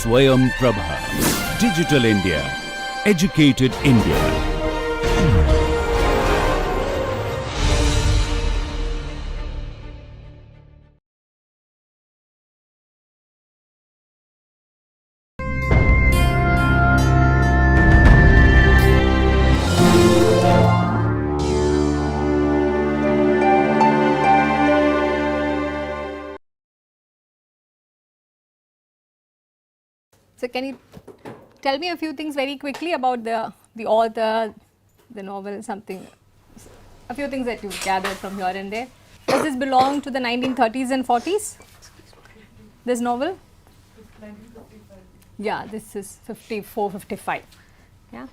Swayam Prabha. Digital India. Educated India. So, can you tell me a few things very quickly about the author, the novel, something, a few things that you gathered from here and there. Does this belong to the 1930s and 40s? This novel? 1955. Yeah, this is 54, 55. Yeah,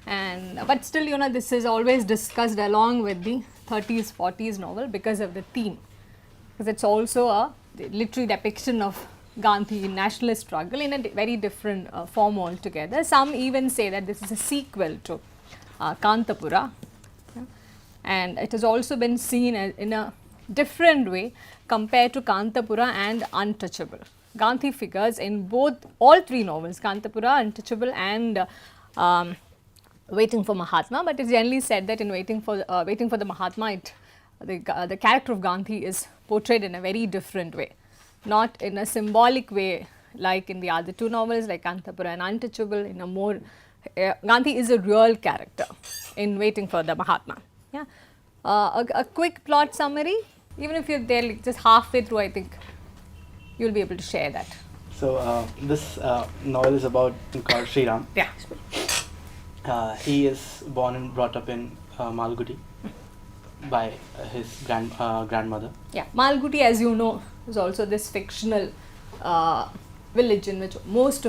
and but still, you know, this is always discussed along with the 30s, 40s novel because of the theme, because it's also a literary depiction of Gandhi nationalist struggle in a very different form altogether. Some even say that this is a sequel to Kantapura, yeah? And it has also been seen as in a different way compared to Kantapura and Untouchable. Gandhi figures in all three novels, Kantapura, Untouchable and Waiting for Mahatma, but it's generally said that in Waiting for the Mahatma, the character of Gandhi is portrayed in a very different way, not in a symbolic way like in the other two novels like Kantapura and Untouchable. In a more Gandhi is a real character in Waiting for the Mahatma. Yeah, a quick plot summary, even if you're there like just halfway through, I think you'll be able to share that. So this novel is about called Sri Ram. Yeah. He is born and brought up in Malgudi by his grandmother. Yeah, Malgudi, as you know, is also this fictional village in which almost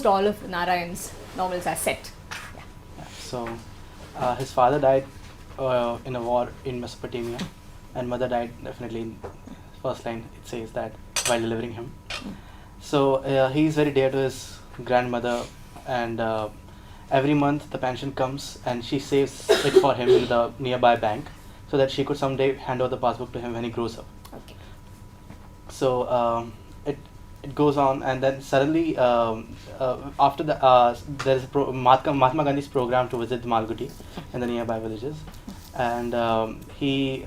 all of Narayan's novels are set. Yeah. Yeah. So his father died in a war in Mesopotamia, and mother died definitely in first line. It says that while delivering him. So he is very dear to his grandmother, and every month the pension comes and she saves it for him in the nearby bank so that she could someday hand over the passbook to him when he grows up. Okay. So it goes on, and then suddenly after there is Mahatma Gandhi's program to visit Malgudi and the nearby villages, and he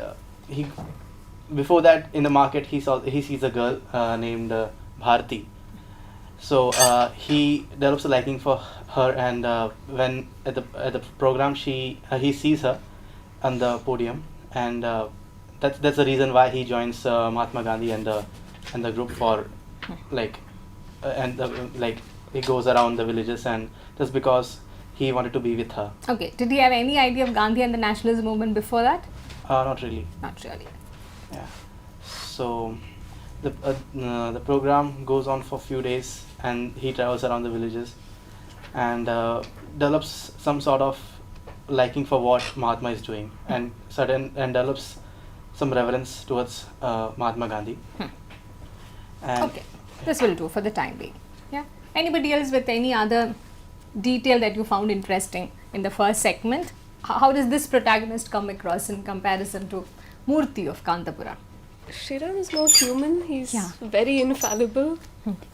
before that in the market he sees a girl named Bharati. So he develops a liking for her, and when at the program he sees her on the podium, and that's the reason why he joins Mahatma Gandhi and the group for he goes around the villages, and just because he wanted to be with her. Okay. Did he have any idea of Gandhi and the nationalism movement before that? Not really. Not really. Yeah. So the program goes on for a few days, and he travels around the villages and develops some sort of liking for what Mahatma is doing, and develops some reverence towards Mahatma Gandhi. And okay, this will do for the time being. Yeah. Anybody else with any other detail that you found interesting in the first segment? How does this protagonist come across in comparison to Murthy of Kantapura? Shriram is more human. He's very infallible,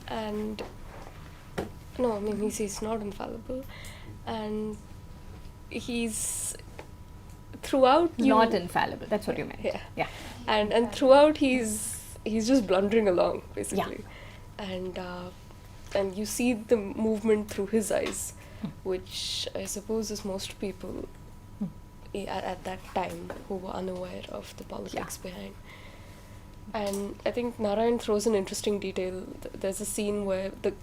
and no, I mean he's not infallible, and he's throughout not infallible. That's what you meant. Yeah, yeah. And throughout he's just blundering along basically, and you see the movement through his eyes, which I suppose is most people at that time who were unaware of the politics behind. And I think Narayan throws an interesting detail. There's a scene where the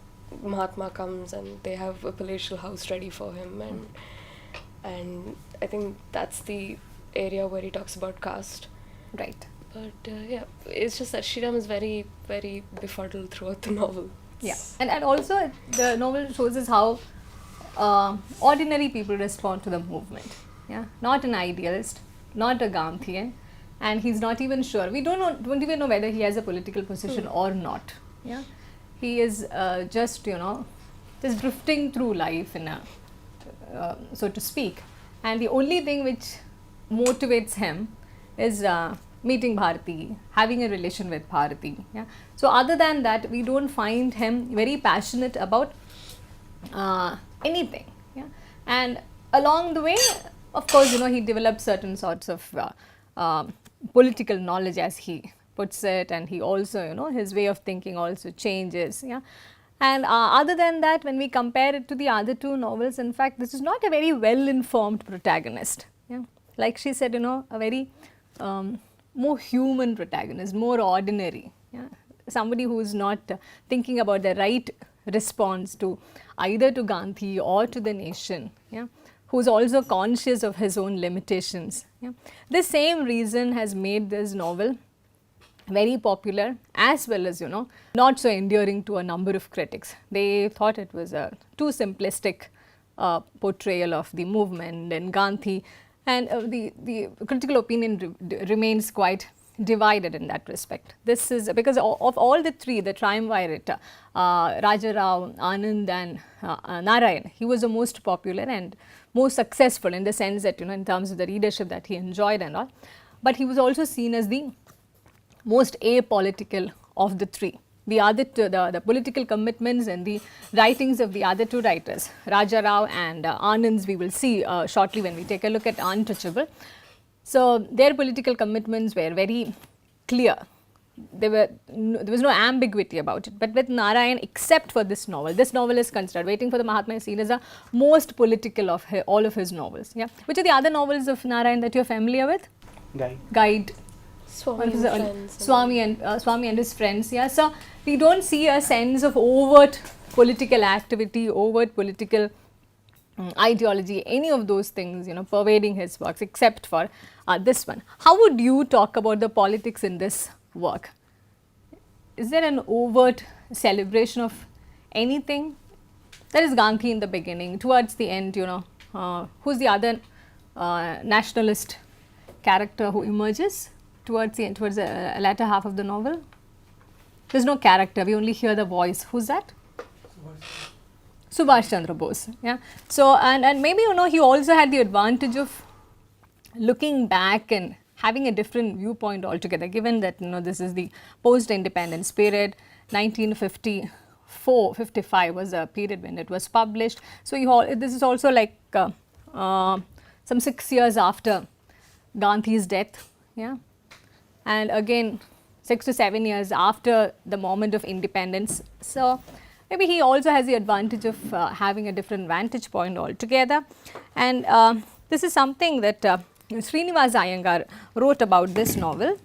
Mahatma comes and they have a palatial house ready for him, and I think that's the area where he talks about caste. Right. But it's just that Shriram is very, very befuddled throughout the novel. Yeah, and also the novel shows us how ordinary people respond to the movement. Yeah, not an idealist, not a Gandhian, and he's not even sure. We don't even know whether he has a political position or not. Yeah, he is just drifting through life in a so to speak, and the only thing which motivates him is meeting Bharati, having a relation with Bharati. Yeah. So other than that, we don't find him very passionate about anything. Yeah. And along the way, of course, he develops certain sorts of political knowledge, as he puts it, and he also, his way of thinking also changes. Yeah. And other than that, when we compare it to the other two novels, in fact, this is not a very well informed protagonist. Yeah. Like she said, a very more human protagonist, more ordinary. Yeah. Somebody who is not thinking about the right response to either to Gandhi or to the nation. Yeah. Who is also conscious of his own limitations. Yeah. This same reason has made this novel very popular, as well as not so endearing to a number of critics. They thought it was a too simplistic portrayal of the movement and Gandhi, and the critical opinion remains quite divided in that respect. This is because of all the three, the triumvirate, Raja Rao, Anand and Narayan, he was the most popular and most successful in the sense that in terms of the readership that he enjoyed and all, but he was also seen as the most apolitical of the three. The other two, the political commitments and the writings of the other two writers, Raja Rao and Anand's, we will see shortly when we take a look at Untouchable. So their political commitments were very clear. There was no ambiguity about it. But with Narayan, except for this novel is considered, Waiting for the Mahatma, is seen as the most political of all of his novels. Yeah. Which are the other novels of Narayan that you are familiar with? Guide. Swami and his friends. Yeah. So we don't see a sense of overt political activity, overt political ideology, any of those things, pervading his works, except for this one. How would you talk about the politics in this work? Is there an overt celebration of anything? There is Gandhi in the beginning. Towards the end, who's the other nationalist character who emerges towards the end, towards the latter half of the novel? There's no character, we only hear the voice. Who's that? Subhash Chandra Bose. Yeah. So, and maybe he also had the advantage of looking back and having a different viewpoint altogether, given that this is the post-independence period. 1954-55 was a period when it was published. So this is also like some 6 years after Gandhi's death. Yeah. And again 6 to 7 years after the moment of independence. So maybe he also has the advantage of having a different vantage point altogether. And this is something that Srinivas Iyengar wrote about this novel,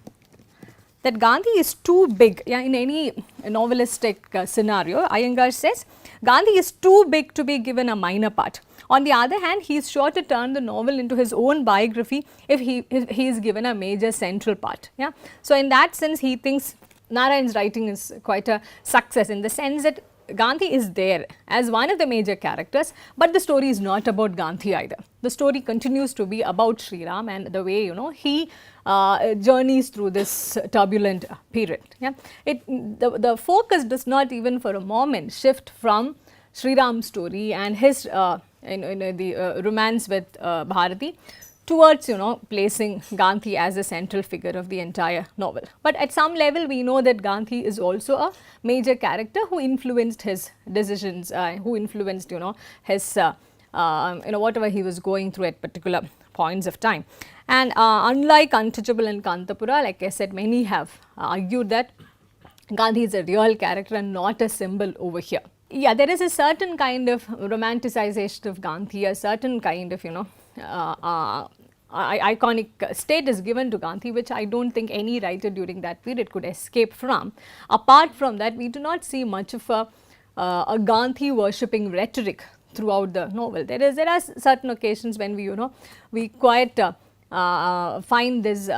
that Gandhi is too big. Yeah, in any novelistic scenario, Iyengar says Gandhi is too big to be given a minor part. On the other hand, he is sure to turn the novel into his own biography if he is given a major central part. Yeah. So in that sense, he thinks Narayan's writing is quite a success, in the sense that Gandhi is there as one of the major characters, but the story is not about Gandhi either. The story continues to be about Sri Ram and the way he journeys through this turbulent period. Yeah. The focus does not even for a moment shift from Sri Ram's story and his the romance with Bharati towards placing Gandhi as a central figure of the entire novel. But at some level, we know that Gandhi is also a major character who influenced his decisions, who influenced his whatever he was going through at particular points of time. And unlike Untouchable and Kantapura, like I said, many have argued that Gandhi is a real character and not a symbol over here. Yeah, there is a certain kind of romanticization of Gandhi, a certain kind of iconic status given to Gandhi, which I don't think any writer during that period could escape from. Apart from that, we do not see much of a Gandhi worshipping rhetoric throughout the novel. There are certain occasions when we quite find this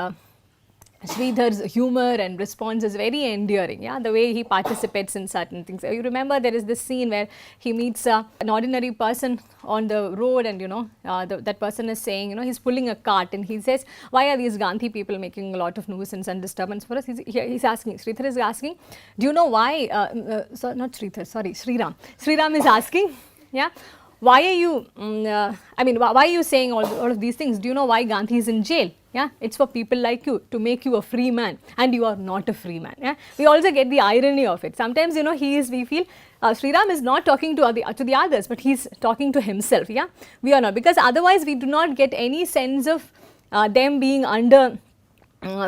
Sridhar's humor and response is very endearing. Yeah, the way he participates in certain things. You remember there is this scene where he meets an ordinary person on the road, and that person is saying, he's pulling a cart, and he says, why are these Gandhi people making a lot of nuisance and disturbance for us? He's asking, Sridhar is asking, do you know why, not Sridhar, sorry, Sri Ram. Sri Ram is asking, yeah, why are you, I mean, why are you saying all of these things? Do you know why Gandhi is in jail? Yeah, it's for people like you to make you a free man, and you are not a free man. Yeah, we also get the irony of it. Sometimes, you know, we feel Sri Ram is not talking to the others, but he's talking to himself. Yeah, we are not, because otherwise we do not get any sense of them being under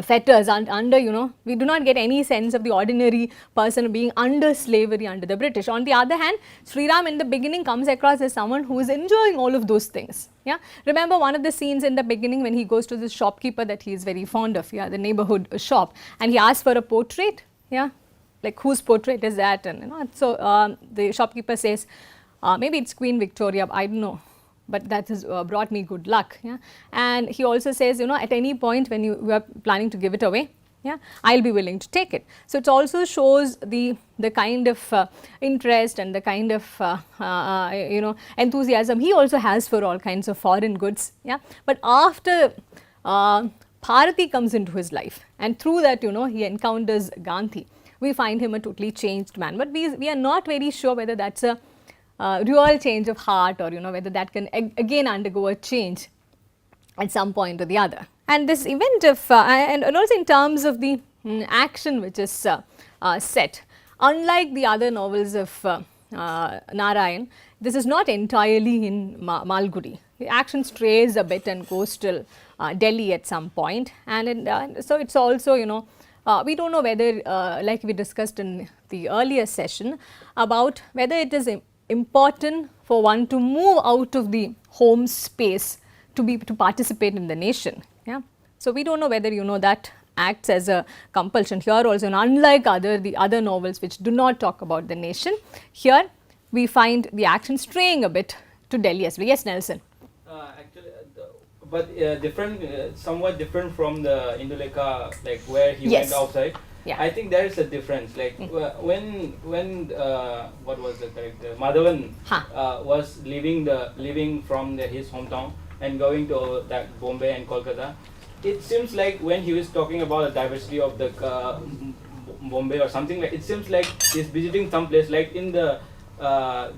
fetters and under, you know, we do not get any sense of the ordinary person being under slavery under the British. On the other hand, Sri Ram in the beginning comes across as someone who is enjoying all of those things. Yeah, remember one of the scenes in the beginning when he goes to this shopkeeper that he is very fond of, yeah, the neighborhood shop, and he asks for a portrait. Yeah, like whose portrait is that? And you know, so the shopkeeper says, maybe it's Queen Victoria, I don't know, but that has brought me good luck. Yeah, and he also says, you know, at any point when you are planning to give it away, yeah, I'll be willing to take it. So it also shows the kind of interest and the kind of you know, enthusiasm he also has for all kinds of foreign goods. Yeah, but after Bharati comes into his life, and through that, you know, he encounters Gandhi, we find him a totally changed man. But we are not very sure whether that's a real change of heart, or you know, whether that can again undergo a change at some point or the other. And this event of and also in terms of the action which is set, unlike the other novels of Narayan, this is not entirely in Malgudi. The action strays a bit and goes till Delhi at some point, and so it's also, you know, we don't know whether like we discussed in the earlier session about whether it is important for one to move out of the home space to participate in the nation. Yeah, so we don't know whether, you know, that acts as a compulsion here also. And unlike the other novels which do not talk about the nation, here we find the action straying a bit to Delhi as well. Yes, Nelson. Actually, but different, somewhat different from the Indulekha, like where he Yes. went outside. Yeah. I think there is a difference. Like when what was the character Madhavan was leaving from his hometown and going to that Bombay and Kolkata. It seems like when he was talking about the diversity of the Bombay or something, like it seems like he's visiting some place like in the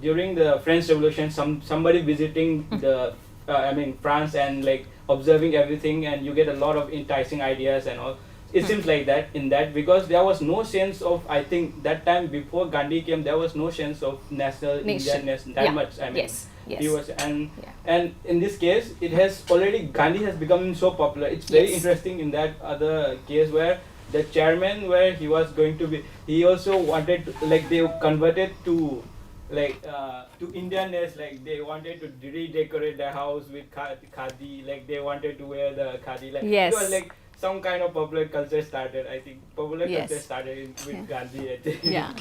during the French Revolution, somebody visiting the I mean France and like observing everything, and you get a lot of enticing ideas and all. It seems like that in that, because there was no sense of, I think that time before Gandhi came, there was no sense of national Indianness that much. I mean, yes. he was, and in this case, it has already, Gandhi has become so popular. It's very interesting in that other case where the chairman, where he was going to be, he also wanted to, like they converted to like to Indianness, like they wanted to redecorate their house with khadi, like they wanted to wear the khadi, like it was like some kind of popular culture started. I think popular culture started with Gandhi, I think. Yeah.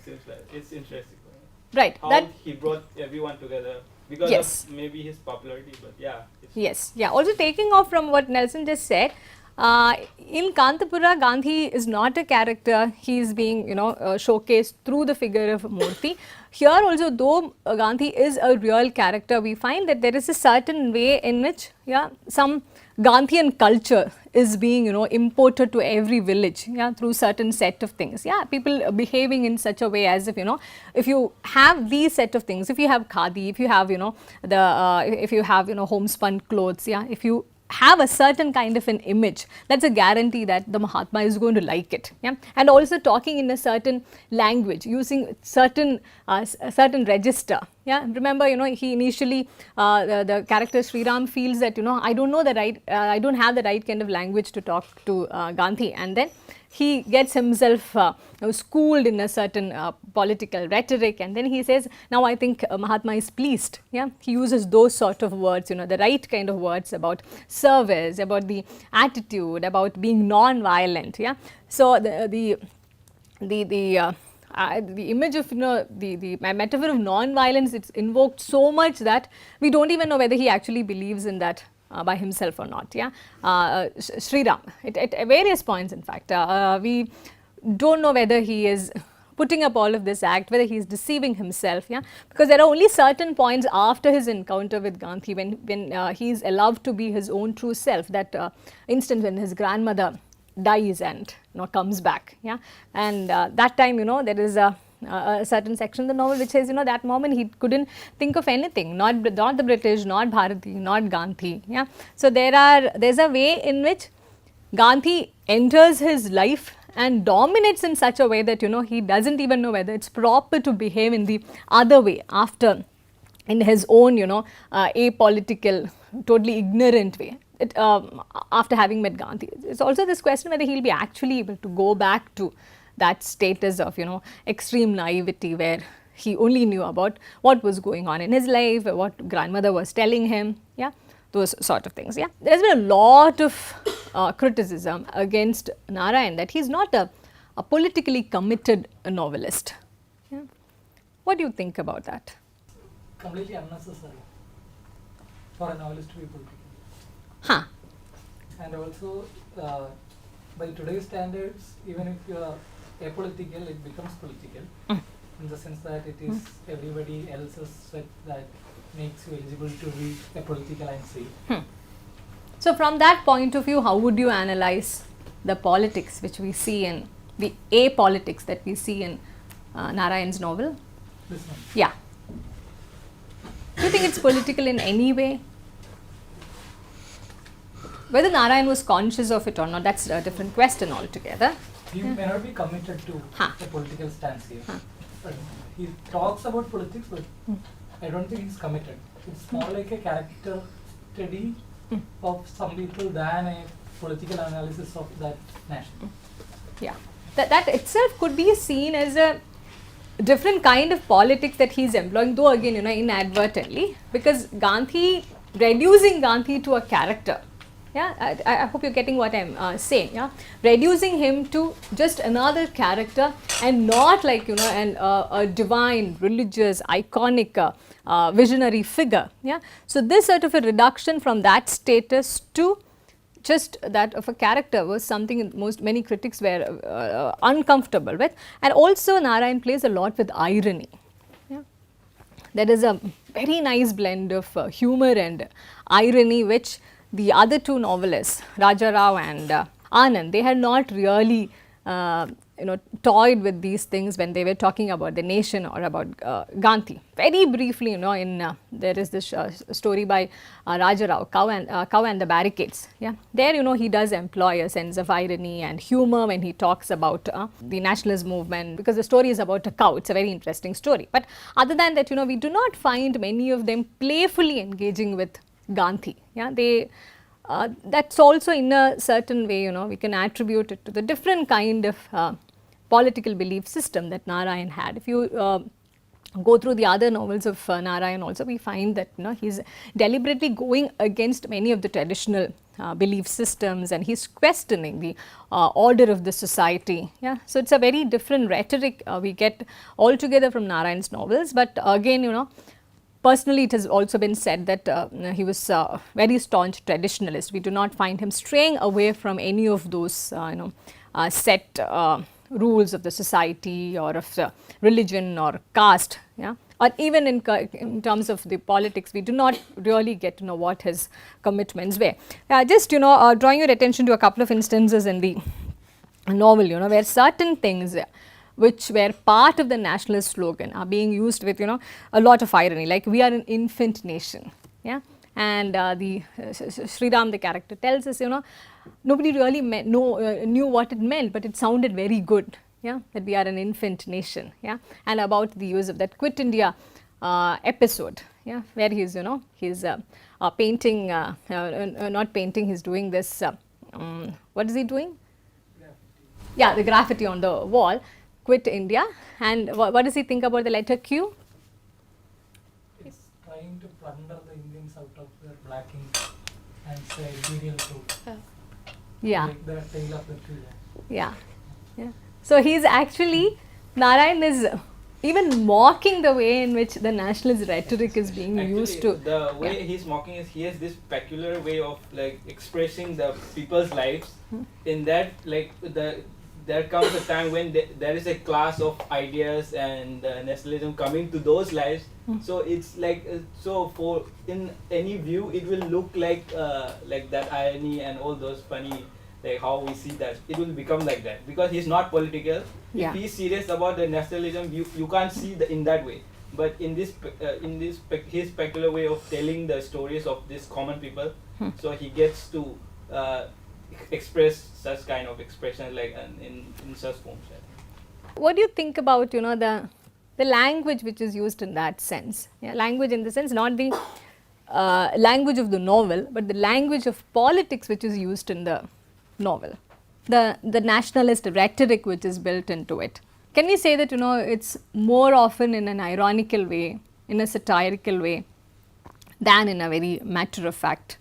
Seems like it's interesting. Right. How That he brought everyone together because of maybe his popularity, but yeah. Yeah. Also taking off from what Nelson just said, in Kantapura, Gandhi is not a character. He is being, you know, showcased through the figure of Murthy. Here also, though Gandhi is a real character, we find that there is a certain way in which, some Gandhian culture is being, you know, imported to every village, through certain set of things. People behaving in such a way as if, you know, if you have these set of things, if you have khadi, if you have, you know, if you have, you know, homespun clothes, if you have a certain kind of an image, that's a guarantee that the Mahatma is going to like it. And also talking in a certain language, using certain register. Remember, you know, he initially the character Sri Ram feels that, you know, I don't have the right kind of language to talk to Gandhi, and then he gets himself schooled in a certain political rhetoric, and then he says, now I think Mahatma is pleased. He uses those sort of words, you know, the right kind of words about service, about the attitude, about being non-violent. So the image of, you know, the metaphor of non-violence, it's invoked so much that we don't even know whether he actually believes in that by himself or not. Sri Ram, at various points, in fact, we don't know whether he is putting up all of this act, whether he is deceiving himself, because there are only certain points after his encounter with Gandhi when he is allowed to be his own true self, that instant when his grandmother dies and, you know, comes back, and that time, you know, there is a a certain section of the novel which says, that moment he couldn't think of anything, not the British, not Bharati, not Gandhi. Yeah. So there's a way in which Gandhi enters his life and dominates in such a way that he doesn't even know whether it's proper to behave in the other way after, in his own apolitical, totally ignorant way. After having met Gandhi, it's also this question whether he'll be actually able to go back to that status of extreme naivety where he only knew about what was going on in his life, what grandmother was telling him, yeah, those sort of things. Yeah, there's been a lot of criticism against Narayan that he's not a politically committed novelist. Yeah. What do you think about that? Completely unnecessary for a novelist to be political. Huh. And also, by today's standards, even if you are apolitical, it becomes political. In the sense that it is everybody else's sweat that makes you eligible to read a political and see. So from that point of view, how would you analyze the politics which we see in the apolitics that we see in Narayan's novel? This one. Yeah. Do you think it's political in any way? Whether Narayan was conscious of it or not, that's a different question altogether. He may not be committed to a political stance here. But he talks about politics, but I don't think he's committed. It's more like a character study of some people than a political analysis of that nation. Yeah. That itself could be seen as a different kind of politics that he's employing, though again, inadvertently, because reducing Gandhi to a character. Yeah, I hope you're getting what I'm saying. Yeah, reducing him to just another character and not like a divine, religious, iconic, visionary figure. Yeah, so this sort of a reduction from that status to just that of a character was something many critics were uncomfortable with, and also Narayan plays a lot with irony. Yeah, there is a very nice blend of humor and irony which the other two novelists, Raja Rao and Anand, they had not really toyed with these things when they were talking about the nation or about Gandhi. Very briefly, there is this story by Raja Rao, Cow and the Barricades. Yeah, there he does employ a sense of irony and humor when he talks about the nationalist movement, because the story is about a cow. It's a very interesting story. But other than that, we do not find many of them playfully engaging with Gandhi. Yeah, that's also in a certain way, we can attribute it to the different kind of political belief system that Narayan had. If you go through the other novels of Narayan also, we find that he's deliberately going against many of the traditional belief systems, and he's questioning the order of the society. Yeah, so it's a very different rhetoric we get altogether from Narayan's novels. But again, personally, it has also been said that he was a very staunch traditionalist. We do not find him straying away from any of those, set rules of the society or of religion or caste. Yeah, or even in terms of the politics, we do not really get to know what his commitments were. Just drawing your attention to a couple of instances in the novel, where certain things which were part of the nationalist slogan are being used with a lot of irony, like we are an infant nation. Yeah, and the Sri Ram, the character, tells us nobody really knew what it meant, but it sounded very good. Yeah, that we are an infant nation. Yeah, and about the use of that Quit India episode. Yeah, where he's he's painting, not painting, he's doing this. What is he doing? Yeah, the graffiti on the wall. Quit India, and what does he think about the letter Q? It's trying to plunder the Indians out of their black ink and say imperial fruit. Yeah. Like the tail of the tree. Yeah. Yeah. So he's actually, Narayan is even mocking the way in which the nationalist rhetoric is being used to. The way he's mocking is he has this peculiar way of like expressing the people's lives. In that, like there comes a time when there is a class of ideas and nationalism coming to those lives. So it's like so for in any view it will look like that irony and all those funny like how we see that it will become like that because he's not political. Yeah. If he's serious about the nationalism, you can't see in that way. But in this his peculiar way of telling the stories of these common people, so he gets to express such kind of expression like in such forms. I think. What do you think about the language which is used in that sense? Yeah, language in the sense not the language of the novel, but the language of politics which is used in the novel, the nationalist rhetoric which is built into it. Can we say that it's more often in an ironical way, in a satirical way, than in a very matter of fact,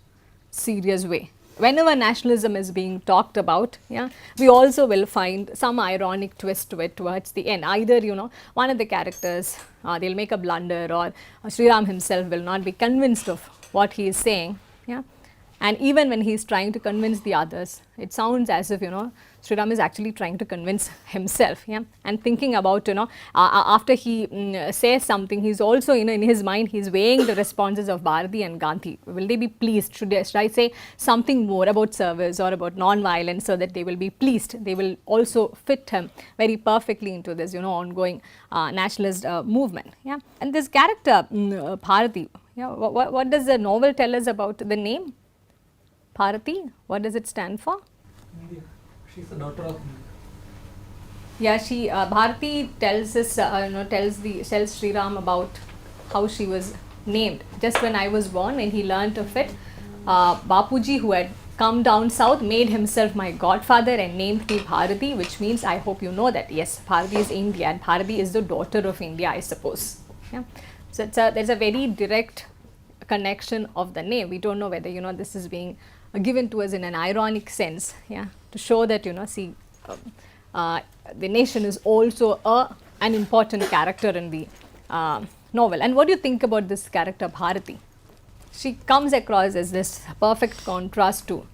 serious way? Whenever nationalism is being talked about, yeah, we also will find some ironic twist to it towards the end. Either one of the characters they'll make a blunder, or Sri Ram himself will not be convinced of what he is saying, yeah. And even when he is trying to convince the others, it sounds as if Sri Ram is actually trying to convince himself, yeah, and thinking about after he says something, he's also in his mind he's weighing the responses of Bharati and Gandhi. Will they be pleased? Should I say something more about service or about non-violence so that they will be pleased? They will also fit him very perfectly into this ongoing nationalist movement, yeah. And this character Bharati, yeah, what does the novel tell us about the name Bharati? What does it stand for? India. She's the daughter of India. Yeah, she Bharati tells us tells Sri Ram about how she was named. Just when I was born, when he learnt of it, Bapuji, who had come down south, made himself my godfather and named me Bharati, which means, I hope you know that, yes, Bharati is India and Bharati is the daughter of India, I suppose. Yeah. So there's a very direct connection of the name. We don't know whether this is being given to us in an ironic sense, yeah, to show that the nation is also an important character in the novel. And what do you think about this character Bharati? She comes across as this perfect contrast to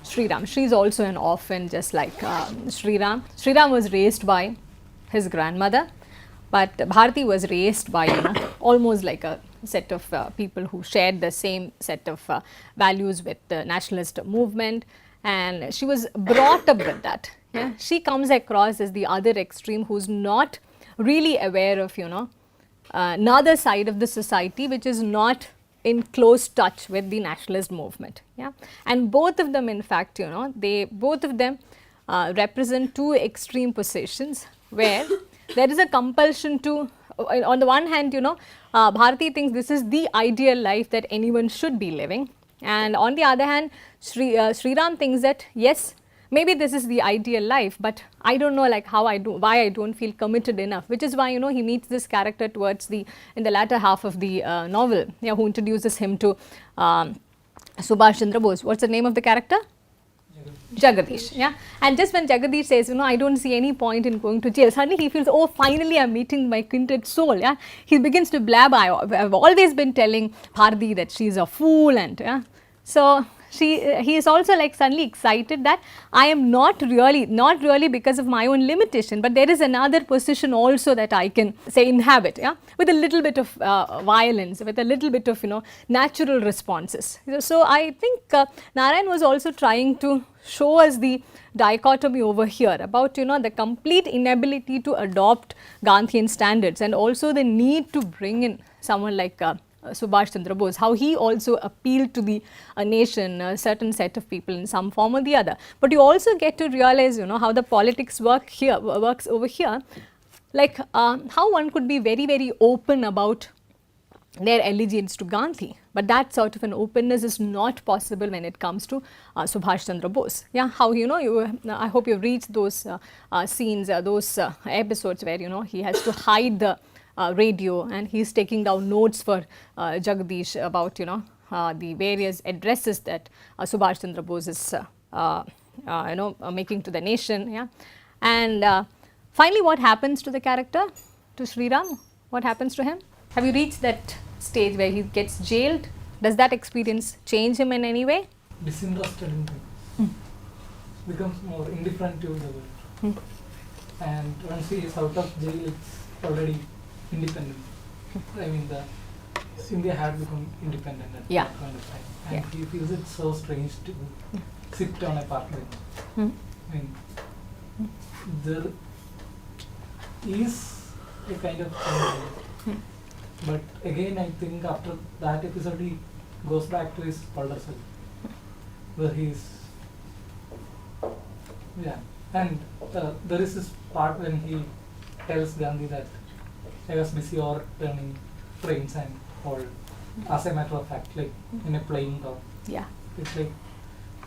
Sri Ram. She is also an orphan, just like Sri Ram. Sri Ram was raised by his grandmother, but Bharati was raised by almost like a set of people who shared the same set of values with the nationalist movement, and she was brought up with that. Yeah? She comes across as the other extreme, who's not really aware of another side of the society which is not in close touch with the nationalist movement. Yeah? And both of them, in fact, both of them represent two extreme positions where there is a compulsion to, on the one hand, Bharati thinks this is the ideal life that anyone should be living, and on the other hand, Sri Ram thinks that yes, maybe this is the ideal life, but I don't know why I don't feel committed enough, which is why he meets this character towards in the latter half of the novel, yeah, who introduces him to Subhash Chandra Bose. What's the name of the character? Jagadish, yeah. And just when Jagadish says, I don't see any point in going to jail, suddenly he feels, oh, finally I'm meeting my kindred soul, yeah. He begins to blab. I've always been telling Bharati that she's a fool, and yeah. So he is also like suddenly excited that I am not really because of my own limitation, but there is another position also that I can say inhabit, yeah, with a little bit of violence, with a little bit of natural responses. So I think Narayan was also trying to show us the dichotomy over here about the complete inability to adopt Gandhian standards, and also the need to bring in someone like Subhash Chandra Bose, how he also appealed to the nation, a certain set of people in some form or the other. But you also get to realize how the politics works over here, like how one could be very, very open about their allegiance to Gandhi, but that sort of an openness is not possible when it comes to Subhash Chandra Bose. Yeah, how I hope you've reached those scenes, those episodes where he has to hide the radio and he's taking down notes for Jagadish about the various addresses that Subhash Chandra Bose is making to the nation. Yeah, and finally, what happens to the character, to Sri Ram? What happens to him? Have you reached that stage where he gets jailed? Does that experience change him in any way? Disinterested in things. Becomes more indifferent to the world. And once he is out of jail, it's already independent. I mean, India had become independent at that point of time. And he feels it so strange to sit on a park bench. I mean, there is a kind of change. But again, I think after that episode, he goes back to his older self, where he's, yeah. And there is this part when he tells Gandhi that I was busy overturning trains and all, as a matter of fact, like in a plain tone. Yeah. It's like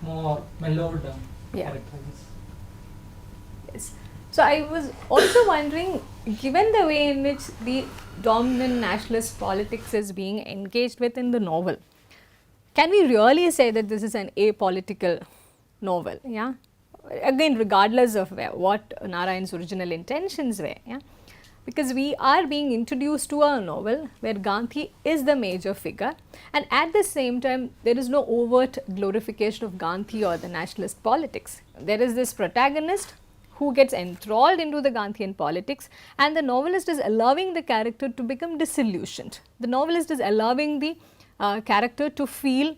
more mellowed down Yeah. character. Yes. So I was also wondering, given the way in which the dominant nationalist politics is being engaged with in the novel, can we really say that this is an apolitical novel? Yeah. Again, regardless of what Narayan's original intentions were. Yeah. Because we are being introduced to a novel where Gandhi is the major figure, and at the same time there is no overt glorification of Gandhi or the nationalist politics. There is this protagonist who gets enthralled into the Gandhian politics, and the novelist is allowing the character to become disillusioned. The novelist is allowing the character to feel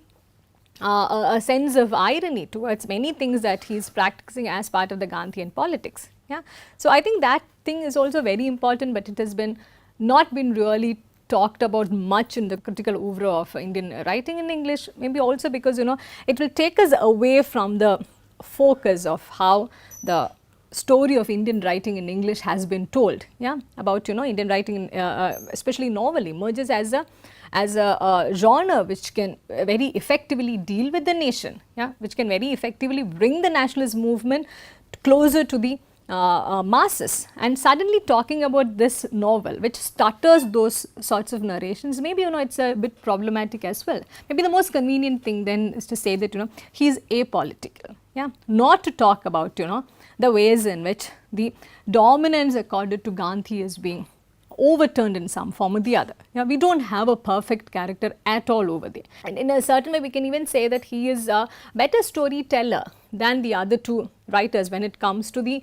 a sense of irony towards many things that he is practicing as part of the Gandhian politics. Yeah. So I think that thing is also very important, but it has been not been really talked about much in the critical oeuvre of Indian writing in English, maybe also because it will take us away from the focus of how the story of Indian writing in English has been told. Yeah, about Indian writing, especially novel, emerges as a genre which can very effectively deal with the nation. Yeah, which can very effectively bring the nationalist movement closer to the masses. And suddenly talking about this novel which stutters those sorts of narrations, maybe it's a bit problematic as well. Maybe the most convenient thing then is to say that he is apolitical. Yeah, not to talk about the ways in which the dominance accorded to Gandhi is being overturned in some form or the other. Yeah, we don't have a perfect character at all over there. And in a certain way, we can even say that he is a better storyteller than the other two writers when it comes to the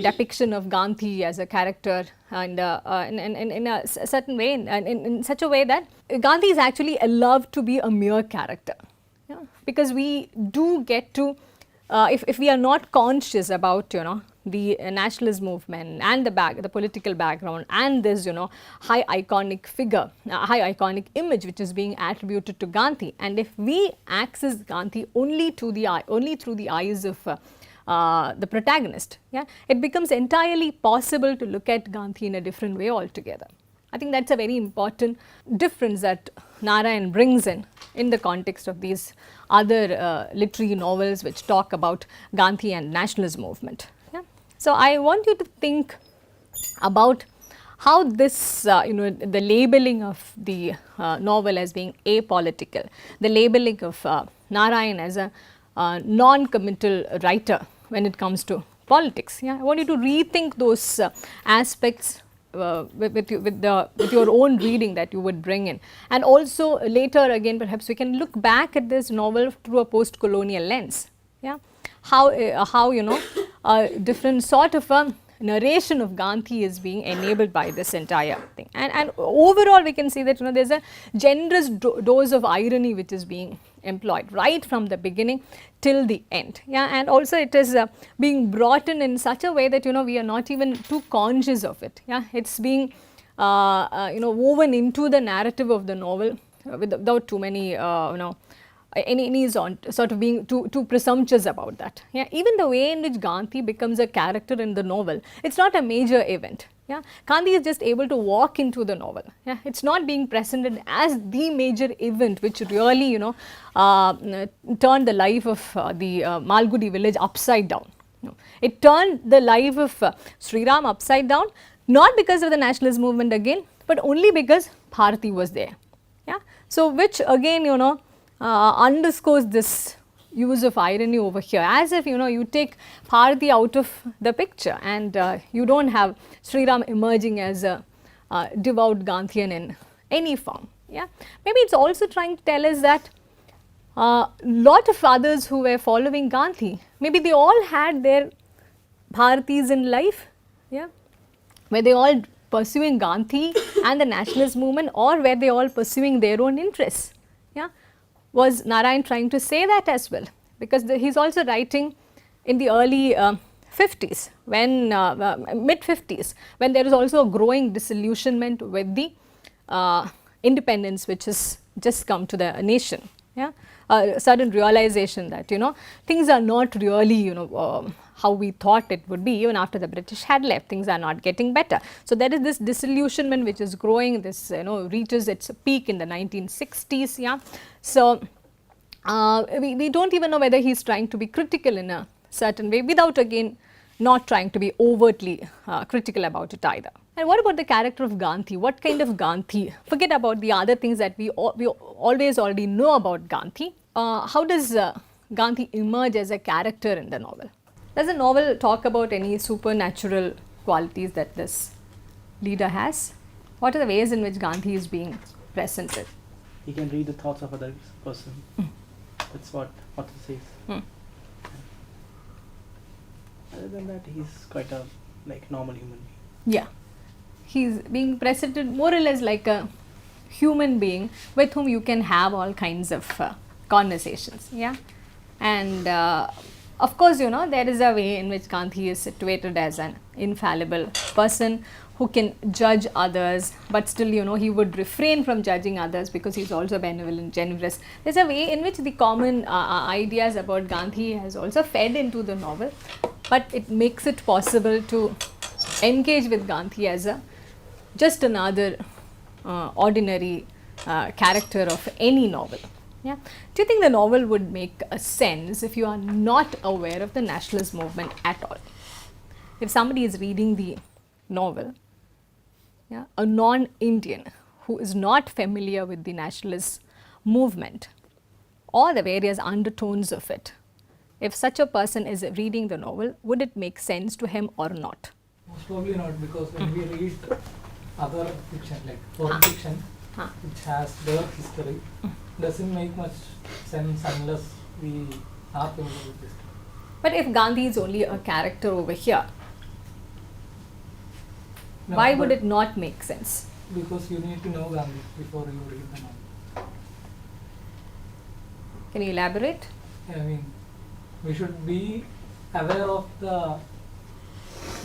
depiction of Gandhi as a character, and in a certain way, and in such a way that Gandhi is actually allowed to be a mere character. Yeah? Because we do get to, if we are not conscious about the nationalist movement and the political background and this high iconic figure, high iconic image which is being attributed to Gandhi, and if we access Gandhi only through the eyes of the protagonist, yeah, it becomes entirely possible to look at Gandhi in a different way altogether. I think that's a very important difference that Narayan brings in the context of these other literary novels which talk about Gandhi and nationalist movement. Yeah. So I want you to think about how this, the labeling of the novel as being apolitical, the labeling of Narayan as a non-committal writer when it comes to politics. Yeah, I want you to rethink those aspects with your own reading that you would bring in, and also later again perhaps we can look back at this novel through a post-colonial lens. Yeah, how a different sort of a narration of Gandhi is being enabled by this entire thing, and overall we can see that there's a generous dose of irony which is being employed right from the beginning till the end. Yeah, and also it is being brought in such a way that we are not even too conscious of it. Yeah, it's being woven into the narrative of the novel without too many any sort of being too presumptuous about that. Yeah, even the way in which Gandhi becomes a character in the novel, it's not a major event. Yeah, Gandhi is just able to walk into the novel. Yeah, it's not being presented as the major event which really turned the life of the Malgudi village upside down. No. It turned the life of Sri Ram upside down, not because of the nationalist movement again, but only because Bharati was there. Yeah, so which again underscores this use of irony over here, as if you take Bharati out of the picture and you don't have Sri Ram emerging as a devout Gandhian in any form. Yeah, maybe it's also trying to tell us that lot of others who were following Gandhi, maybe they all had their Bharatis in life. Yeah, were they all pursuing Gandhi and the nationalist movement, or were they all pursuing their own interests? Yeah. Was Narayan trying to say that as well? because he's also writing in the early 50s, when mid 50s, when there is also a growing disillusionment with the independence which has just come to the nation. Yeah, a sudden realization that things are not really how we thought it would be. Even after the British had left, things are not getting better. So there is this disillusionment which is growing. This reaches its peak in the 1960s. Yeah, so we don't even know whether he's trying to be critical in a certain way, without again not trying to be overtly critical about it either. And what about the character of Gandhi? What kind of Gandhi? Forget about the other things that we always already know about Gandhi. How does Gandhi emerge as a character in the novel? Does the novel talk about any supernatural qualities that this leader has? What are the ways in which Gandhi is being presented? He can read the thoughts of other person. That's what it says. Other than that, he's quite a normal human being. Yeah, he's being presented more or less like a human being with whom you can have all kinds of conversations. Yeah, and of course, there is a way in which Gandhi is situated as an infallible person who can judge others, but still, he would refrain from judging others because he's also benevolent, generous. There's a way in which the common ideas about Gandhi has also fed into the novel, but it makes it possible to engage with Gandhi as just another ordinary character of any novel. Yeah. Do you think the novel would make a sense if you are not aware of the nationalist movement at all? If somebody is reading the novel, yeah, a non-Indian who is not familiar with the nationalist movement or the various undertones of it, if such a person is reading the novel, would it make sense to him or not? Most probably not, because when we read other fiction, like foreign fiction, which has their history, doesn't make much sense unless we are familiar with this. But if Gandhi is only a character over here, No, why would it not make sense? Because you need to know Gandhi before you read the novel. Can you elaborate? I mean, we should be aware of the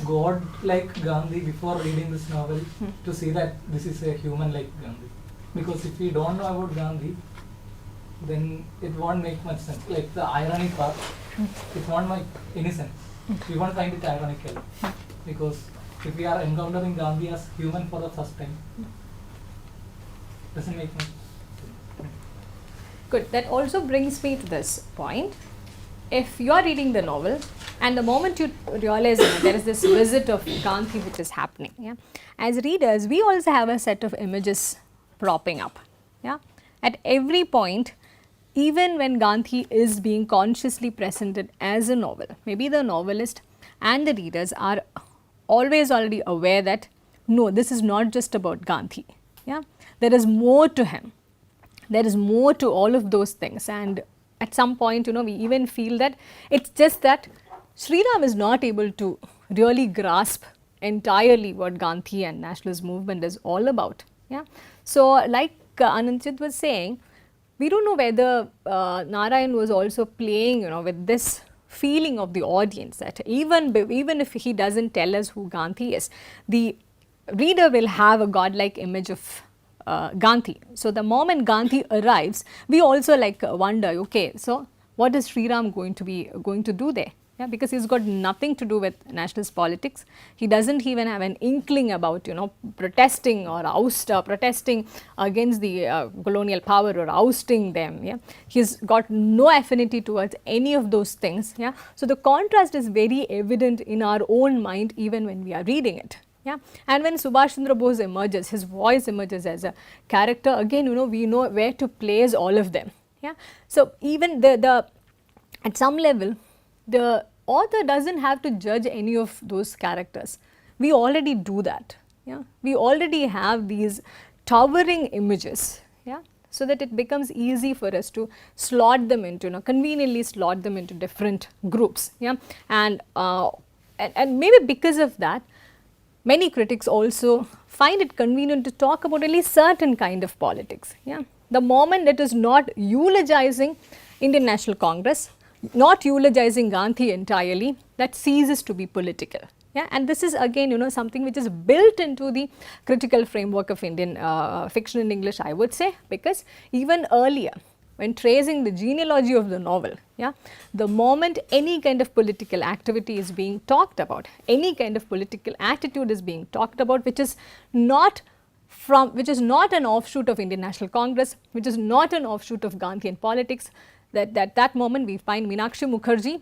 God like Gandhi before reading this novel to see that this is a human like Gandhi. Because if we don't know about Gandhi, then it won't make much sense. Like the ironic part, it won't make any sense. We won't find it ironical. Because if we are encountering Gandhi as human for the first time, doesn't make much sense. Good. That also brings me to this point. If you are reading the novel and the moment you realize there is this visit of Gandhi which is happening, yeah, as readers we also have a set of images propping up. Yeah, at every point, even when Gandhi is being consciously presented as a novel, maybe the novelist and the readers are always already aware that no, this is not just about Gandhi. Yeah, there is more to him. There is more to all of those things, and at some point, we even feel that it's just that Sri Ram is not able to really grasp entirely what Gandhi and nationalist movement is all about. Yeah. So, like Ananchit was saying, we don't know whether Narayan was also playing, with this feeling of the audience that even if he doesn't tell us who Gandhi is, the reader will have a godlike image of Gandhi. So, the moment Gandhi arrives, we also wonder, okay, so what is Sri Ram going to do there? Yeah, because he's got nothing to do with nationalist politics. He doesn't even have an inkling about, protesting or protesting against the colonial power or ousting them. Yeah, he's got no affinity towards any of those things. Yeah, so the contrast is very evident in our own mind even when we are reading it. Yeah, and when Subhash Chandra Bose emerges, his voice emerges as a character. Again, we know where to place all of them. Yeah, so even the at some level, the author doesn't have to judge any of those characters. We already do that. Yeah, we already have these towering images. Yeah, so that it becomes easy for us to slot them into, conveniently slot them into different groups. Yeah, and maybe because of that, many critics also find it convenient to talk about only certain kind of politics. Yeah, the moment it is not eulogizing Indian National Congress, not eulogizing Gandhi entirely, that ceases to be political. Yeah, and this is again, you know, something which is built into the critical framework of Indian fiction in English, I would say, because even earlier, when tracing the genealogy of the novel, yeah, the moment any kind of political activity is being talked about, any kind of political attitude is being talked about, which is not an offshoot of Indian National Congress, which is not an offshoot of Gandhian politics, that moment we find Meenakshi Mukherjee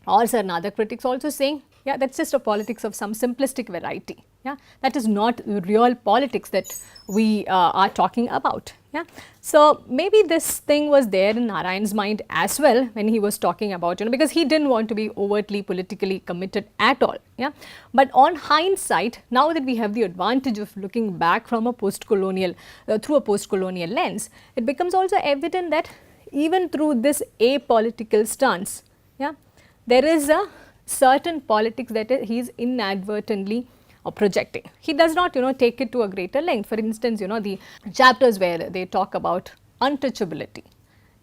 or certain other critics also saying, yeah, that's just a politics of some simplistic variety. Yeah, that is not real politics that we are talking about. Yeah, so maybe this thing was there in Narayan's mind as well when he was talking about, you know, because he didn't want to be overtly politically committed at all. Yeah, but on hindsight, now that we have the advantage of looking back from a post-colonial through a post-colonial lens, it becomes also evident that even through this apolitical stance, yeah, there is a certain politics that he is inadvertently projecting. He does not, you know, take it to a greater length. For instance, you know, the chapters where they talk about untouchability,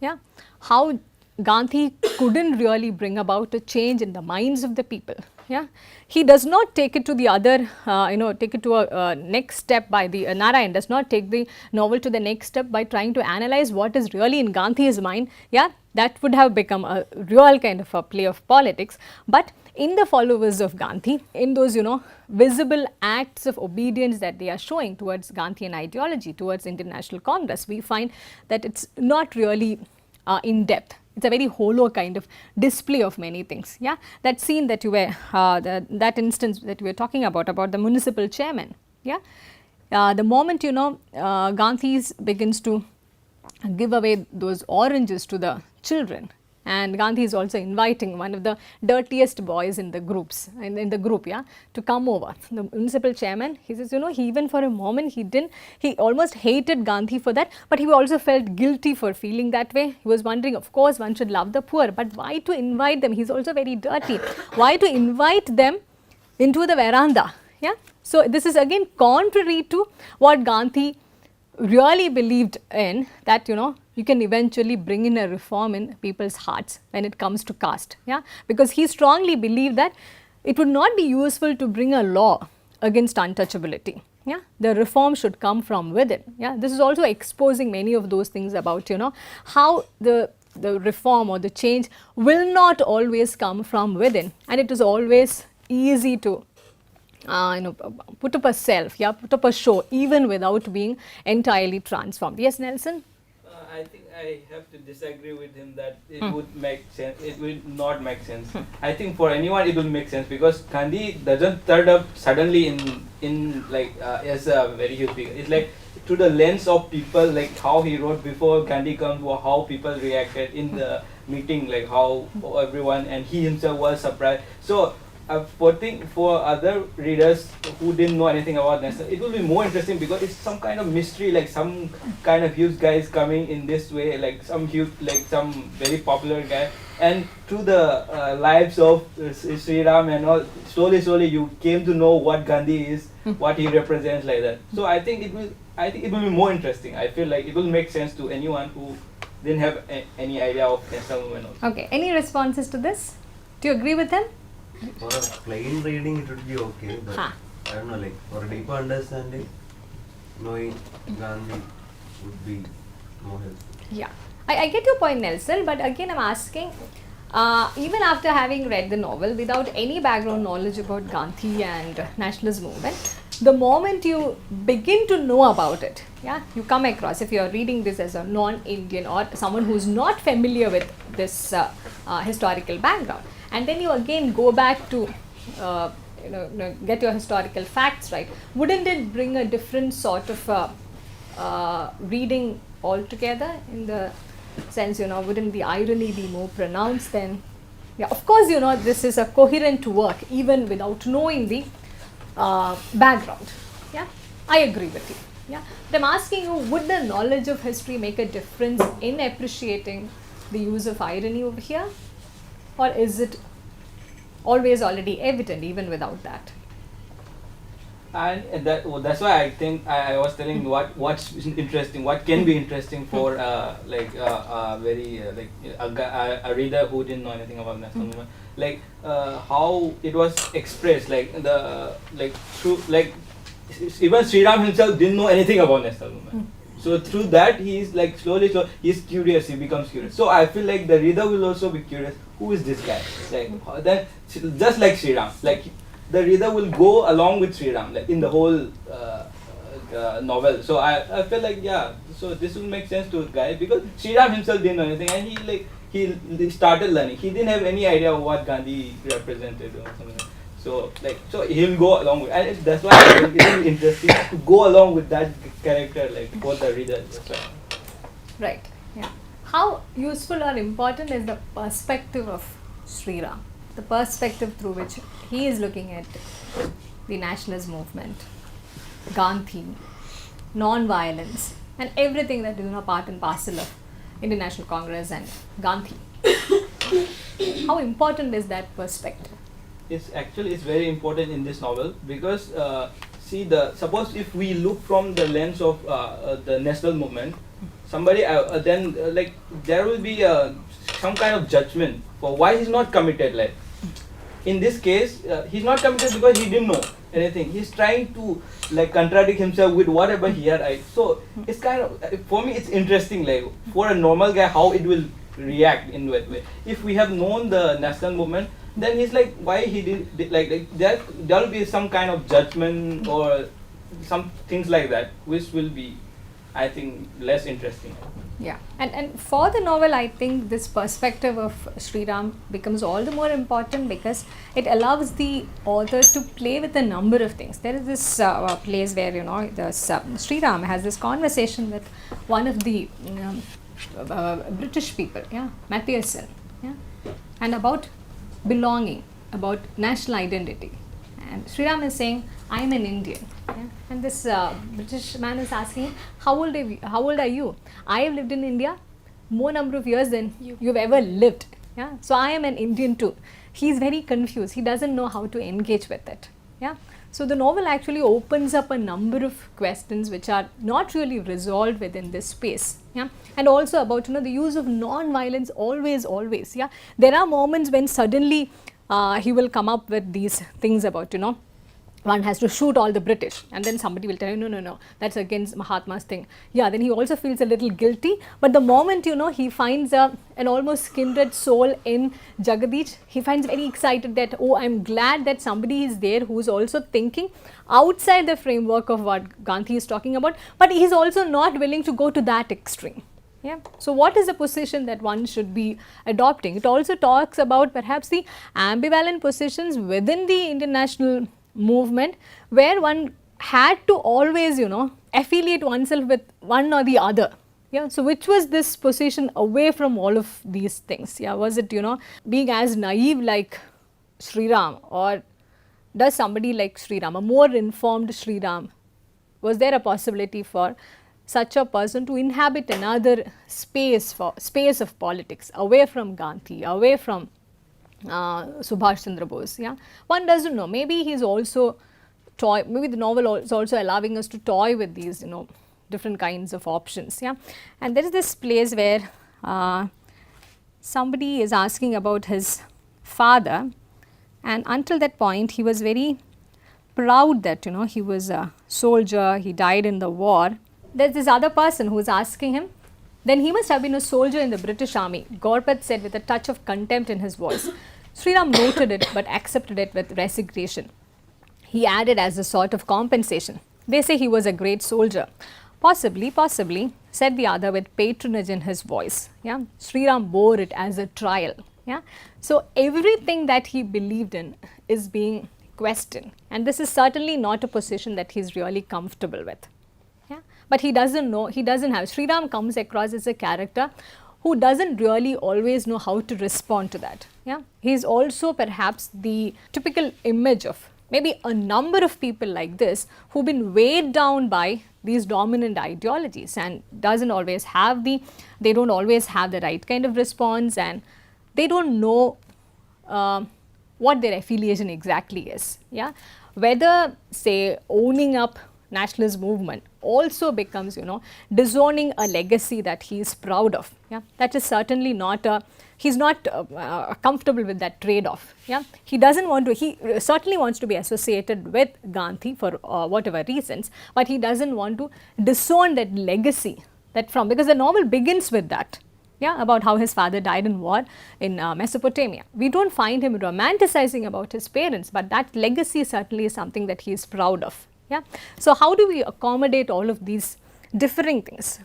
yeah, how Gandhi couldn't really bring about a change in the minds of the people. Yeah, he does not take it to the other, take it to a next step by the Narayan does not take the novel to the next step by trying to analyze what is really in Gandhi's mind. Yeah, that would have become a real kind of a play of politics. But in the followers of Gandhi, in those, you know, visible acts of obedience that they are showing towards Gandhian ideology, towards Indian National Congress, we find that it's not really in depth. It's a very hollow kind of display of many things. Yeah, that scene that you were, that instance that we were talking about the municipal chairman. Yeah, the moment, you know, Gandhi begins to give away those oranges to the children, and Gandhi is also inviting one of the dirtiest boys in the groups, in the group, yeah, to come over. The municipal chairman, he says, you know, he even for a moment he almost hated Gandhi for that, but he also felt guilty for feeling that way. He was wondering, of course, one should love the poor, but why to invite them? He's also very dirty. Why to invite them into the veranda? Yeah. So this is again contrary to what Gandhi really believed in, that, you know, you can eventually bring in a reform in people's hearts when it comes to caste. Yeah, because he strongly believed that it would not be useful to bring a law against untouchability. Yeah, the reform should come from within. Yeah, this is also exposing many of those things about, you know, how the reform or the change will not always come from within, and it is always easy to put up a self, yeah, put up a show even without being entirely transformed. Yes, Nelson? I think I have to disagree with him that it would make sense. It will not make sense. I think for anyone it will make sense, because Gandhi doesn't turn up suddenly in like as a very huge figure. It's like to the lens of people, like how he wrote before Gandhi comes, or how people reacted in the meeting, like how everyone and he himself was surprised. So for other readers who didn't know anything about Nelson, it will be more interesting because it's some kind of mystery, like some kind of huge guy is coming in this way, like some huge, like some very popular guy, and through the lives of Sri Ram and all, slowly you came to know what Gandhi is, what he represents, like that. So I think it will be more interesting. I feel like it will make sense to anyone who didn't have any idea of Nelson movement also. Okay, any responses to this? Do you agree with him? For a plain reading, it would be okay, but I don't know, like for a deeper understanding, knowing Gandhi would be more helpful. Yeah, I get your point, Nelson, but again I'm asking, even after having read the novel without any background knowledge about Gandhi and nationalist movement, the moment you begin to know about it, yeah, you come across, if you are reading this as a non-Indian or someone who is not familiar with this historical background, and then you again go back to get your historical facts right, wouldn't it bring a different sort of reading altogether, in the sense, you know, wouldn't the irony be more pronounced then? Yeah, of course, you know, this is a coherent work even without knowing the background. Yeah, I agree with you. Yeah, but I'm asking you, would the knowledge of history make a difference in appreciating the use of irony over here? Or is it always already evident even without that? And that's why I think I was telling what's interesting, what can be interesting for a reader who didn't know anything about national movement, like how it was expressed, even Sri Ram himself didn't know anything about national movement. So through that he's like slowly he's curious, he becomes curious. So I feel like the reader will also be curious, who is this guy? Like then just like Sri Ram, like the reader will go along with Sri Ram, like in the whole novel. So I feel like so this will make sense to a guy, because Sri Ram himself didn't know anything, and he started learning. He didn't have any idea of what Gandhi represented or something. So he'll go along with, and that's why I think it is interesting to go along with that character, like for the reader. That's why. Right. Yeah. How useful or important is the perspective of Sri Ram, the perspective through which he is looking at the nationalist movement, Gandhi, non-violence, and everything that is part and parcel of Indian National Congress and Gandhi. How important is that perspective? It's very important in this novel, because suppose if we look from the lens of the national movement, somebody then there will be some kind of judgment for why he's not committed. Like in this case, he's not committed because he didn't know anything. He's trying to contradict himself with whatever he had. So it's kind of, for me, it's interesting, like for a normal guy, how it will react in that way. If we have known the national movement, then he's like, why he did there will be some kind of judgment or some things like that, which will be, I think, less interesting. Yeah, and for the novel, I think this perspective of Sri Ram becomes all the more important, because it allows the author to play with a number of things. There is this place where Sri Ram has this conversation with one of the British people, Matthiasson, and about belonging, about national identity. And Sri Ram is saying, I am an Indian. And this British man is asking, how old are you? I have lived in India more number of years than you've ever lived. So I am an Indian too. He's very confused. He doesn't know how to engage with it. So the novel actually opens up a number of questions which are not really resolved within this space. And also about the use of non-violence always. There are moments when suddenly he will come up with these things about one has to shoot all the British, and then somebody will tell you, no, that's against Mahatma's thing. Then he also feels a little guilty, but the moment he finds an almost kindred soul in Jagadish, he finds very excited that, oh, I'm glad that somebody is there who's also thinking outside the framework of what Gandhi is talking about, but he's also not willing to go to that extreme. So what is the position that one should be adopting? It also talks about perhaps the ambivalent positions within the Indian national movement, where one had to always affiliate oneself with one or the other. So which was this position away from all of these things? Was it being as naive like Sri Ram, or does somebody like Sri Ram, a more informed Sri Ram, was there a possibility for such a person to inhabit another space of politics, away from Gandhi, away from Subhash Chandra Bose? One doesn't know. Maybe he's also maybe the novel is also allowing us to toy with these different kinds of options. And there is this place where somebody is asking about his father, and until that point he was very proud that he was a soldier, he died in the war. There's this other person who is asking him, then he must have been a soldier in the British army, Gorpat said with a touch of contempt in his voice. Sri Ram noted it but accepted it with resignation. He added as a sort of compensation, they say he was a great soldier. Possibly, said the other with patronage in his voice. Sri Ram bore it as a trial. So everything that he believed in is being questioned, and this is certainly not a position that he's really comfortable with. But he doesn't know, Sri Ram comes across as a character who doesn't really always know how to respond to that. He's also perhaps the typical image of maybe a number of people like this who've been weighed down by these dominant ideologies and they don't always have the right kind of response, and they don't know what their affiliation exactly is. whether say owning up nationalist movement also becomes, disowning a legacy that he is proud of. Yeah, that is certainly not a, he is not comfortable with that trade off. Yeah, he doesn't want to, he certainly wants to be associated with Gandhi for whatever reasons, but he doesn't want to disown that legacy that from, because the novel begins with that. Yeah, about how his father died in war in Mesopotamia. We don't find him romanticizing about his parents, but that legacy certainly is something that he is proud of. Yeah. So, how do we accommodate all of these differing things?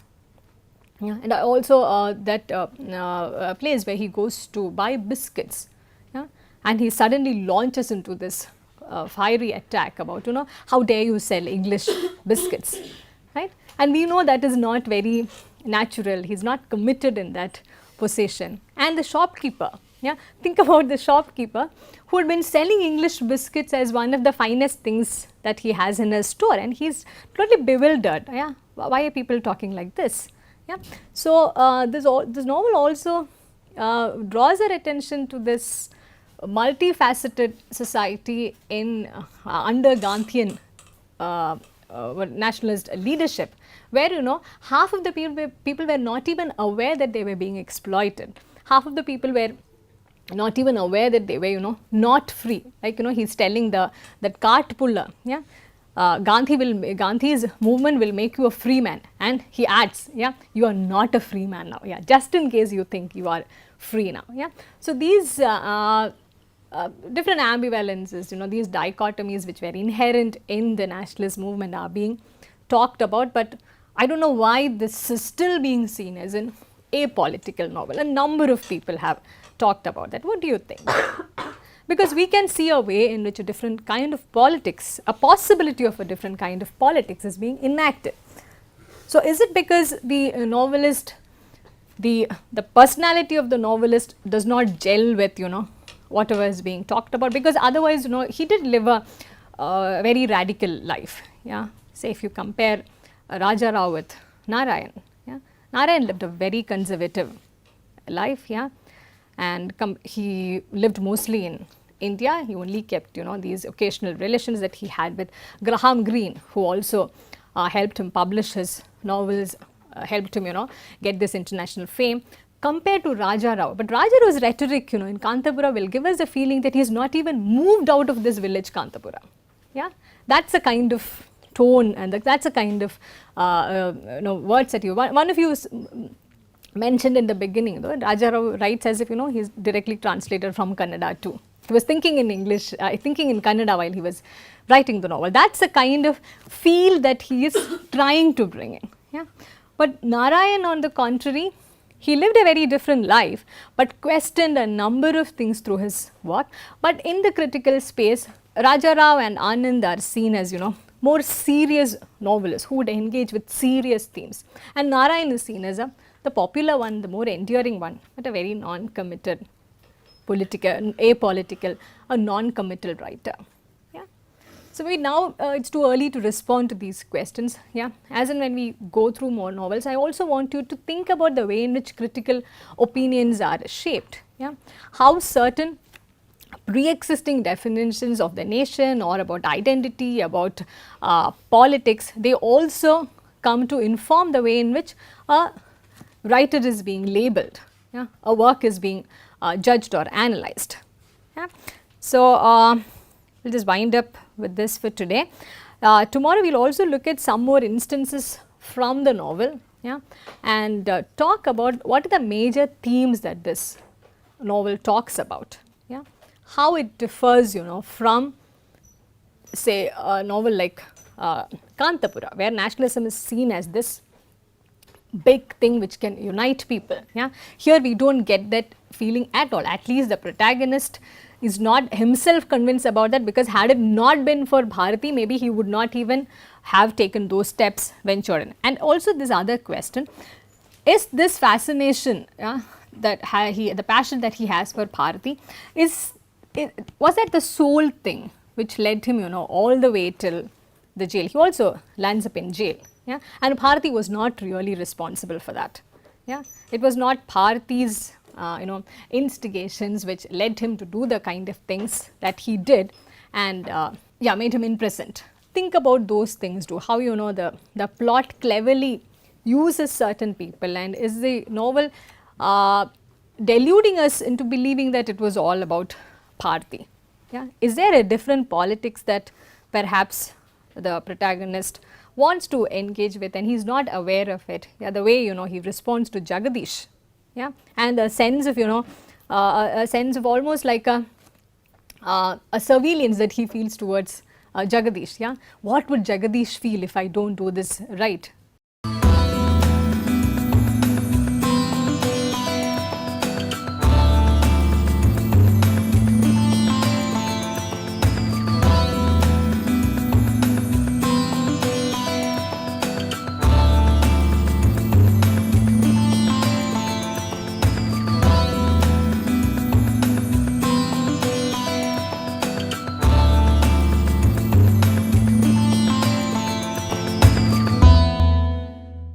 Yeah. And also that place where he goes to buy biscuits, yeah, and he suddenly launches into this fiery attack about, how dare you sell English biscuits, right? And we know that is not very natural, he is not committed in that position. And the shopkeeper, yeah, think about the shopkeeper who had been selling English biscuits as one of the finest things that he has in his store, and he is totally bewildered. Yeah, why are people talking like this? Yeah. So, this novel also draws our attention to this multifaceted society in under Gandhian nationalist leadership, where half of the people were not even aware that they were being exploited. Half of the people were not even aware that they were not free. Like he's telling that cart puller, yeah, Gandhi's movement will make you a free man, and he adds, yeah, you are not a free man now, yeah, just in case you think you are free now. Yeah. So, these different ambivalences, these dichotomies which were inherent in the nationalist movement are being talked about, but I don't know why this is still being seen as an apolitical novel. A number of people have talked about that. What do you think? Because we can see a way in which a different kind of politics, a possibility of a different kind of politics is being enacted. So, is it because the novelist, the personality of the novelist does not gel with whatever is being talked about? Because otherwise he did live a very radical life. Yeah, say if you compare Raja Rao with Narayan, yeah, Narayan lived a very conservative life. Yeah, and he lived mostly in India. He only kept these occasional relations that he had with Graham Greene, who also helped him publish his novels, helped him get this international fame, compared to Raja Rao. But Raja Rao's rhetoric in Kantapura will give us the feeling that he has not even moved out of this village Kantapura. Yeah, that's a kind of tone, and that's a kind of words that one of you mentioned in the beginning, though. Raja Rao writes as if he is directly translated from Kannada too. He was thinking in English, thinking in Kannada while he was writing the novel. That's a kind of feel that he is trying to bring in. Yeah. But Narayan, on the contrary, he lived a very different life, but questioned a number of things through his work. But in the critical space, Raja Rao and Anand are seen as more serious novelists who would engage with serious themes, and Narayan is seen as the popular one, the more enduring one, but a very non-committed, apolitical, a non-committal writer. Yeah. So, we now it's too early to respond to these questions. Yeah. As and when we go through more novels, I also want you to think about the way in which critical opinions are shaped. Yeah. How certain pre-existing definitions of the nation or about identity, about politics, they also come to inform the way in which a writer is being labeled, yeah, a work is being judged or analyzed. Yeah. So, we'll just wind up with this for today. Tomorrow we will also look at some more instances from the novel, yeah, and talk about what are the major themes that this novel talks about. Yeah. How it differs from say a novel like Kantapura, where nationalism is seen as this big thing which can unite people. Yeah. Here we don't get that feeling at all. At least the protagonist is not himself convinced about that, because had it not been for Bharati, maybe he would not even have taken those steps ventured in. And also this other question, is this fascination, yeah, that the passion that he has for Bharati, was that the sole thing which led him all the way till the jail? He also lands up in jail. Yeah, and Bharati was not really responsible for that. Yeah, it was not Bharati's instigations which led him to do the kind of things that he did, and yeah, made him imprisoned. Think about those things too, how the plot cleverly uses certain people, and is the novel deluding us into believing that it was all about Bharti. Yeah? Is there a different politics that perhaps the protagonist wants to engage with and he is not aware of it? Yeah, the way he responds to Jagadish, yeah, and the sense of a sense of almost like a surveillance that he feels towards Jagadish. Yeah, what would Jagadish feel if I don't do this right?